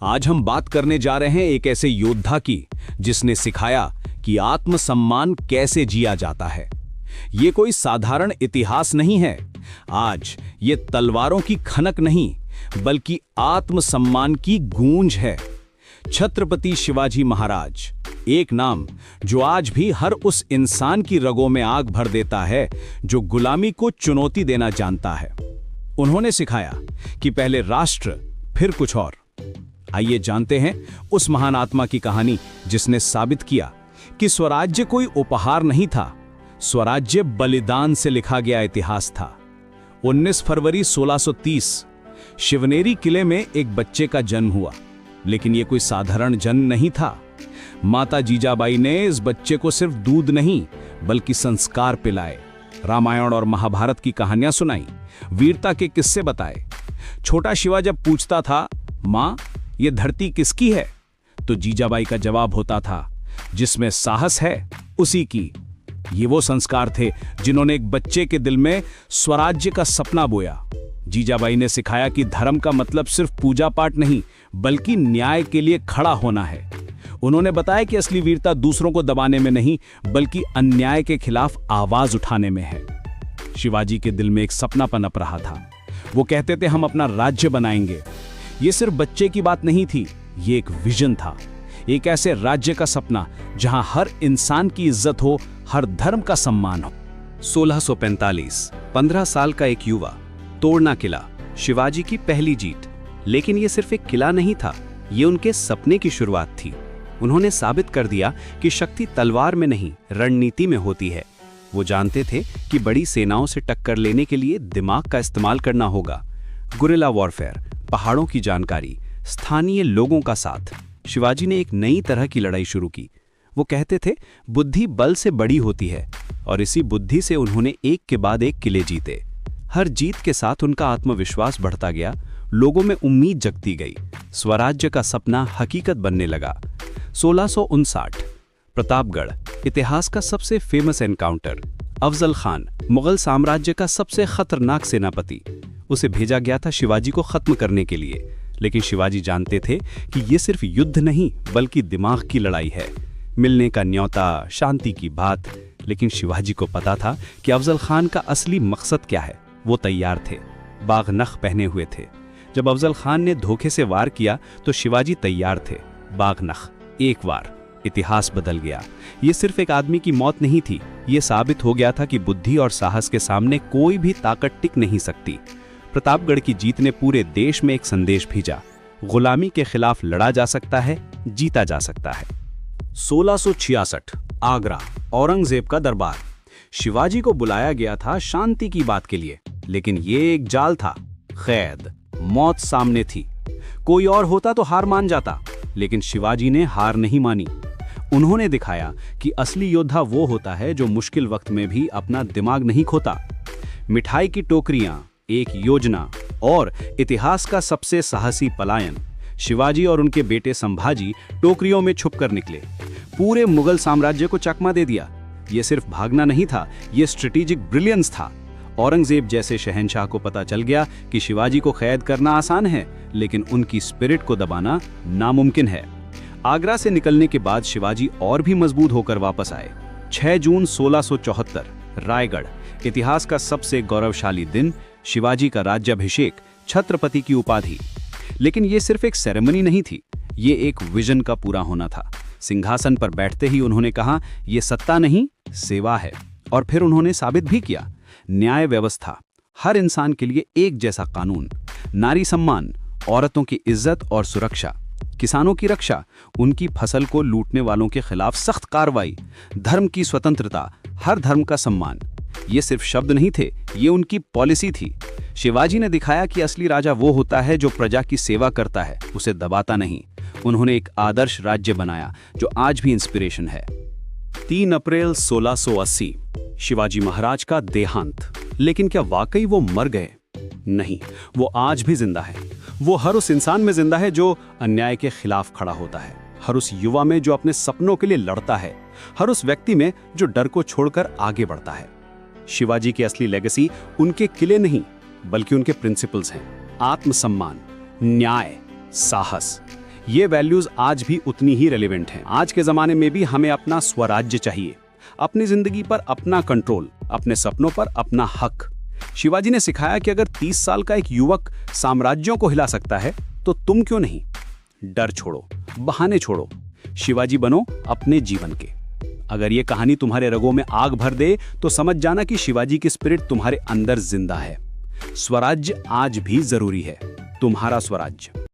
आज हम बात करने जा रहे हैं एक ऐसे योद्धा की जिसने सिखाया कि आत्मसम्मान कैसे जिया जाता है। ये कोई साधारण इतिहास नहीं है। आज ये तलवारों की खनक नहीं, बल्कि आत्मसम्मान की गूंज है। छत्रपति शिवाजी महाराज, एक नाम जो आज भी हर उस इंसान की रगों में आग भर देता है जो गुलामी को चुनौती देना जानता है। उन्होंने सिखाया कि पहले राष्ट्र, फिर कुछ और। आइए जानते हैं उस महान आत्मा की कहानी जिसने साबित किया कि स्वराज्य कोई उपहार नहीं था, स्वराज्य बलिदान से लिखा गया इतिहास था। 19 फरवरी 1630 शिवनेरी किले में एक बच्चे का जन्म हुआ, लेकिन यह कोई साधारण जन्म नहीं था। माता जीजाबाई ने इस बच्चे को सिर्फ दूध नहीं बल्कि संस्कार पिलाए, रामायण और महाभारत की कहानियां सुनाई, वीरता के किस्से बताए। छोटा शिवा जब पूछता था, मां ये धरती किसकी है, तो जीजाबाई का जवाब होता था, जिसमें साहस है उसी की। ये वो संस्कार थे जिन्होंने एक बच्चे के दिल में स्वराज्य का सपना बोया। जीजाबाई ने सिखाया कि धर्म का मतलब सिर्फ पूजा पाठ नहीं, बल्कि न्याय के लिए खड़ा होना है। उन्होंने बताया कि असली वीरता दूसरों को दबाने में नहीं, बल्कि अन्याय के खिलाफ आवाज उठाने में है। शिवाजी के दिल में एक सपना पनप रहा था। वो कहते थे, हम अपना राज्य बनाएंगे। ये सिर्फ बच्चे की बात नहीं थी, ये एक विजन था। एक ऐसे राज्य का सपना जहां हर इंसान की इज्जत हो, हर धर्म का सम्मान हो। 1645 15 साल का एक युवा, तोड़ना किला, शिवाजी की पहली जीत। लेकिन यह सिर्फ एक किला नहीं था, ये उनके सपने की शुरुआत थी। उन्होंने साबित कर दिया कि शक्ति तलवार में नहीं, रणनीति में होती है। वो जानते थे कि बड़ी सेनाओं से टक्कर लेने के लिए दिमाग का इस्तेमाल करना होगा। गुरिल्ला वॉरफेयर, पहाड़ों की जानकारी, स्थानीय लोगों का साथ। शिवाजी ने एक नई तरह की लड़ाई शुरू की। वो कहते थे, बुद्धि बल से बड़ी होती है, और इसी बुद्धि से उन्होंने एक के बाद एक किले जीते। हर जीत के साथ उनका आत्मविश्वास बढ़ता गया, लोगों में उम्मीद जगती गई, स्वराज्य का सपना हकीकत बनने लगा। 1659 प्रतापगढ़, इतिहास का सबसे फेमस एनकाउंटर। अफजल खान, मुगल साम्राज्य का सबसे खतरनाक सेनापति। उसे भेजा गया था शिवाजी को खत्म करने के लिए, लेकिन शिवाजी जानते थे कि यह सिर्फ युद्ध नहीं, बल्कि दिमाग की लड़ाई है। मिलने का न्योता, शांति की बात। लेकिन शिवाजी को पता था कि अफजल खान का असली मकसद क्या है। वो तैयार थे, बागनख पहने हुए थे। जब अफजल खान ने धोखे से वार किया तो शिवाजी तैयार थे, बागनख। एक वार, इतिहास बदल गया। ये सिर्फ एक आदमी की मौत नहीं थी, ये साबित हो गया था कि बुद्धि और साहस के सामने कोई भी ताकत टिक नहीं सकती। प्रतापगढ़ की जीत ने पूरे देश में एक संदेश भेजा, गुलामी के खिलाफ लड़ा जा सकता है, जीता जा सकता है। 1666 आगरा, औरंगजेब का दरबार। शिवाजी को बुलाया गया था शांति की बात के लिए, लेकिन ये एक जाल था। कैद, मौत सामने थी। कोई और होता तो हार मान जाता, लेकिन शिवाजी ने हार नहीं मानी। उन्होंने दिखाया कि असली योद्धा वो होता है जो मुश्किल वक्त में भी अपना दिमाग नहीं खोता। मिठाई की टोकरियां, एक योजना और इतिहास का सबसे साहसी पलायन। शिवाजी और उनके बेटे संभाजी टोकरियों में छुपकर निकले, पूरे मुगल साम्राज्य को चकमा दे दिया। यह सिर्फ भागना नहीं था, यह स्ट्रेटेजिक ब्रिलियंस था। औरंगजेब जैसे शहंशाह को पता चल गया कि शिवाजी को कैद करना आसान है, लेकिन उनकी स्पिरिट को दबाना नामुमकिन है। आगरा से निकलने के बाद शिवाजी और भी मजबूत होकर वापस आए। 6 जून 1674 रायगढ़, इतिहास का सबसे गौरवशाली दिन। शिवाजी का राज्याभिषेक, छत्रपति की उपाधि। लेकिन यह सिर्फ एक सेरेमनी नहीं थी, ये एक विजन का पूरा होना था। सिंहासन पर बैठते ही उन्होंने कहा, यह सत्ता नहीं, सेवा है। और फिर उन्होंने साबित भी किया। न्याय व्यवस्था, हर इंसान के लिए एक जैसा कानून, नारी सम्मान, औरतों की इज्जत और सुरक्षा, किसानों की रक्षा, उनकी फसल को लूटने वालों के खिलाफ सख्त कार्रवाई, धर्म की स्वतंत्रता, हर धर्म का सम्मान। ये सिर्फ शब्द नहीं थे, ये उनकी पॉलिसी थी। शिवाजी ने दिखाया कि असली राजा वो होता है जो प्रजा की सेवा करता है, उसे दबाता नहीं। उन्होंने एक आदर्श राज्य बनाया जो आज भी इंस्पिरेशन है। 3 अप्रैल 1680 शिवाजी महाराज का देहांत। लेकिन क्या वाकई वो मर गए? नहीं, वो आज भी जिंदा है। वो हर उस इंसान में जिंदा है जो अन्याय के खिलाफ खड़ा होता है, हर उस युवा में जो अपने सपनों के लिए लड़ता है, हर उस व्यक्ति में जो डर को छोड़कर आगे बढ़ता है। शिवाजी की असली लेगेसी उनके किले नहीं, बल्कि उनके प्रिंसिपल्स हैं। आत्मसम्मान, न्याय, साहस। ये वैल्यूज आज भी उतनी ही रेलेवेंट हैं। आज के जमाने में भी हमें अपना स्वराज्य चाहिए, अपनी जिंदगी पर अपना कंट्रोल, अपने सपनों पर अपना हक। शिवाजी ने सिखाया कि अगर 30 साल का एक युवक साम्राज्यों को हिला सकता है तो तुम क्यों नहीं। डर छोड़ो, बहाने छोड़ो, शिवाजी बनो अपने जीवन के। अगर ये कहानी तुम्हारे रगों में आग भर दे तो समझ जाना कि शिवाजी की स्पिरिट तुम्हारे अंदर जिंदा है। स्वराज्य आज भी जरूरी है, तुम्हारा स्वराज्य।